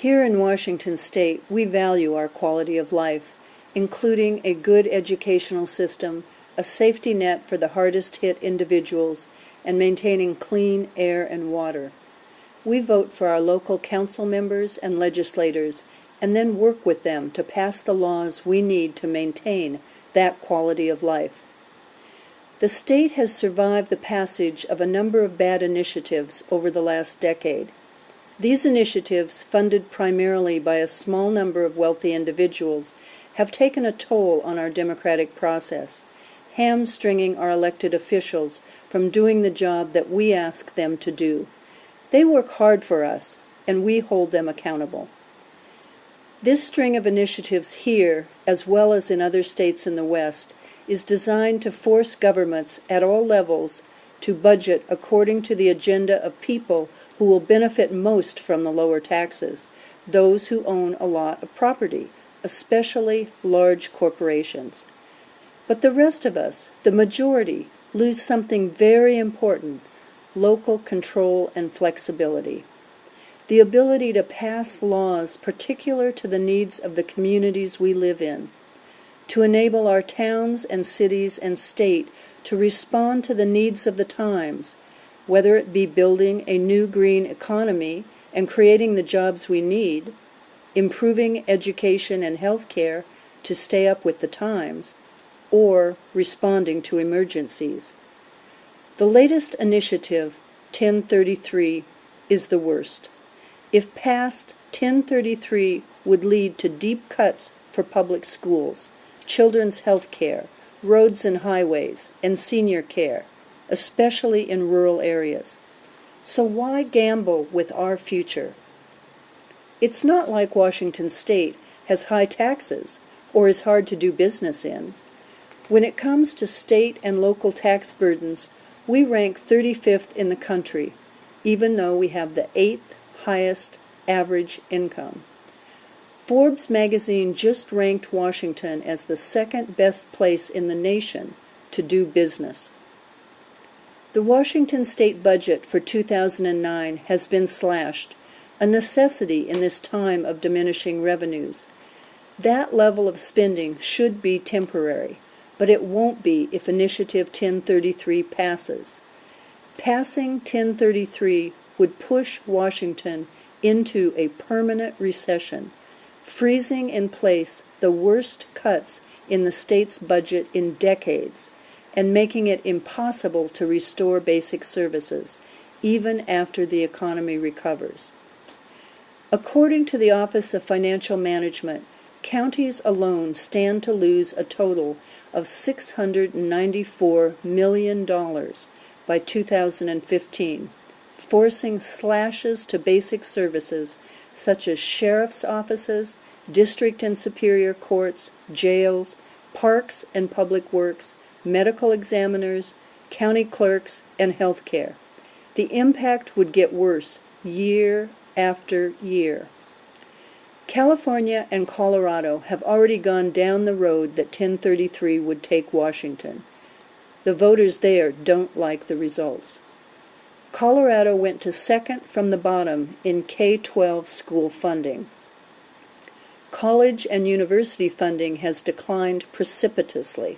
Here in Washington State, we value our quality of life, including a good educational system, a safety net for the hardest-hit individuals, and maintaining clean air and water. We vote for our local council members and legislators, and then work with them to pass the laws we need to maintain that quality of life. The state has survived the passage of a number of bad initiatives over the last decade. These initiatives, funded primarily by a small number of wealthy individuals, have taken a toll on our democratic process, hamstringing our elected officials from doing the job that we ask them to do. They work hard for us, and we hold them accountable. This string of initiatives here, as well as in other states in the West, is designed to force governments at all levels to budget according to the agenda of people who will benefit most from the lower taxes, those who own a lot of property, especially large corporations. But the rest of us, the majority, lose something very important: local control and flexibility. The ability to pass laws particular to the needs of the communities we live in, to enable our towns and cities and state to respond to the needs of the times, whether it be building a new green economy and creating the jobs we need, improving education and health care to stay up with the times, or responding to emergencies. The latest initiative, 1033, is the worst. If passed, 1033 would lead to deep cuts for public schools, children's health care, roads and highways, and senior care, especially in rural areas. So why gamble with our future? It's not like Washington State has high taxes or is hard to do business in. When it comes to state and local tax burdens, we rank 35th in the country, even though we have the 8th highest average income. Forbes magazine just ranked Washington as the second best place in the nation to do business. The Washington State budget for 2009 has been slashed, a necessity in this time of diminishing revenues. That level of spending should be temporary, but it won't be if Initiative 1033 passes. Passing 1033 would push Washington into a permanent recession, freezing in place the worst cuts in the state's budget in decades, and making it impossible to restore basic services, even after the economy recovers. According to the Office of Financial Management, counties alone stand to lose a total of $694 million by 2015, forcing slashes to basic services such as sheriff's offices, district and superior courts, jails, parks and public works, medical examiners, county clerks, and health care. The impact would get worse year after year. California and Colorado have already gone down the road that 1033 would take Washington. The voters there don't like the results. Colorado went to second from the bottom in K-12 school funding. College and university funding has declined precipitously.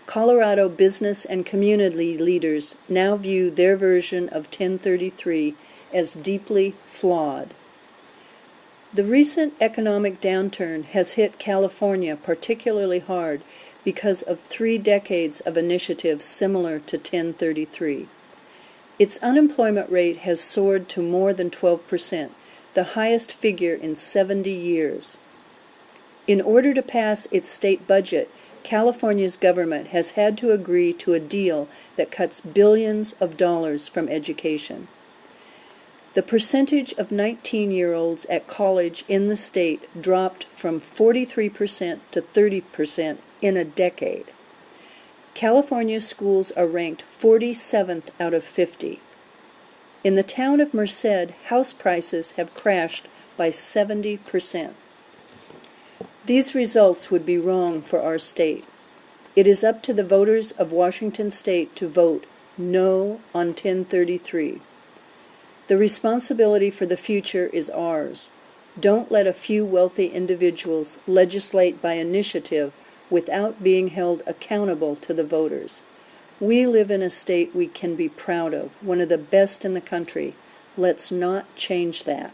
Colorado business and community leaders now view their version of 1033 as deeply flawed. The recent economic downturn has hit California particularly hard because of 3 decades of initiatives similar to 1033. Its unemployment rate has soared to more than 12%, the highest figure in 70 years. In order to pass its state budget, California's government has had to agree to a deal that cuts billions of dollars from education. The percentage of 19-year-olds at college in the state dropped from 43% to 30% in a decade. California's schools are ranked 47th out of 50. In the town of Merced, house prices have crashed by 70%. These results would be wrong for our state. It is up to the voters of Washington State to vote no on 1033. The responsibility for the future is ours. Don't let a few wealthy individuals legislate by initiative without being held accountable to the voters. We live in a state we can be proud of, one of the best in the country. Let's not change that.